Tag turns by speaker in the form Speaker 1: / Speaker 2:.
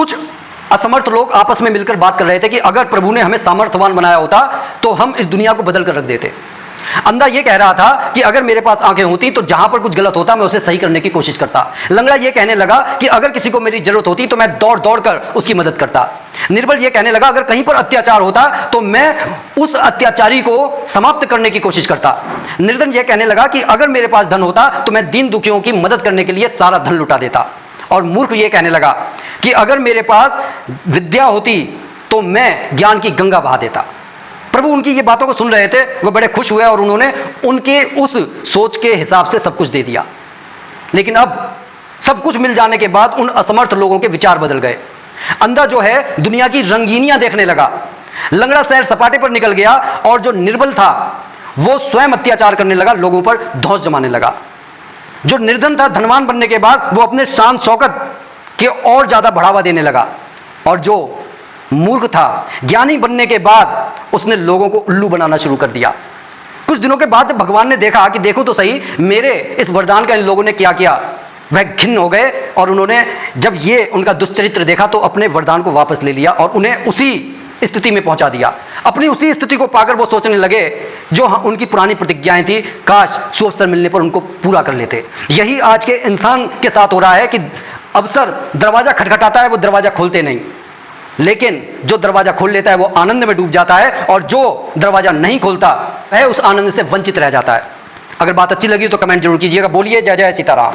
Speaker 1: कुछ असमर्थ लोग आपस में मिलकर बात कर रहे थे कि अगर प्रभु ने हमें सामर्थ्यवान बनाया होता तो हम इस दुनिया को बदल कर रख देते। अंधा ये कह रहा था कि अगर मेरे पास आंखें होती तो जहां पर कुछ गलत होता मैं उसे सही करने की कोशिश करता। लंगड़ा ये कहने लगा कि अगर किसी को मेरी जरूरत होती तो मैं दौड़ दौड़ कर उसकी मदद करता। निर्बल ये कहने लगा अगर कहीं पर अत्याचार होता तो मैं उस अत्याचारी को समाप्त करने की कोशिश करता। निर्धन ये कहने लगा कि अगर मेरे पास धन होता तो मैं दीन दुखियों की मदद करने के लिए सारा धन लुटा देता। और मूर्ख ये कहने लगा कि अगर मेरे पास विद्या होती तो मैं ज्ञान की गंगा बहा देता। प्रभु उनकी ये बातों को सुन रहे थे, वो बड़े खुश हुए और उन्होंने उनके उस सोच के हिसाब से सब कुछ दे दिया। लेकिन अब सब कुछ मिल जाने के बाद उन असमर्थ लोगों के विचार बदल गए। अंधा जो है दुनिया की रंगीनियां देखने लगा, लंगड़ा सैर सपाटे पर निकल गया और जो निर्बल था वो स्वयं अत्याचार करने लगा, लोगों पर धौंस जमाने लगा। जो निर्धन था धनवान बनने के बाद वो अपने शान शौकत के और ज्यादा बढ़ावा देने लगा, और जो मूर्ख था ज्ञानी बनने के बाद उसने लोगों को उल्लू बनाना शुरू कर दिया। कुछ दिनों के बाद जब भगवान ने देखा कि देखो तो सही मेरे इस वरदान का इन लोगों ने क्या किया, वह खिन्न हो गए और उन्होंने जब ये उनका दुष्चरित्र देखा तो अपने वरदान को वापस ले लिया और उन्हें उसी स्थिति में पहुंचा दिया। अपनी उसी स्थिति को पाकर वो सोचने लगे जो उनकी पुरानी प्रतिज्ञाएं थी, काश सुअवसर मिलने पर उनको पूरा कर लेते। यही आज के इंसान के साथ हो रहा है कि अवसर दरवाजा खटखटाता है, वो दरवाजा खोलते नहीं, लेकिन जो दरवाजा खोल लेता है वो आनंद में डूब जाता है, और जो दरवाजा नहीं खोलता है उस आनंद से वंचित रह जाता है। अगर बात अच्छी लगी तो कमेंट जरूर कीजिएगा। बोलिए जय जय सीताराम।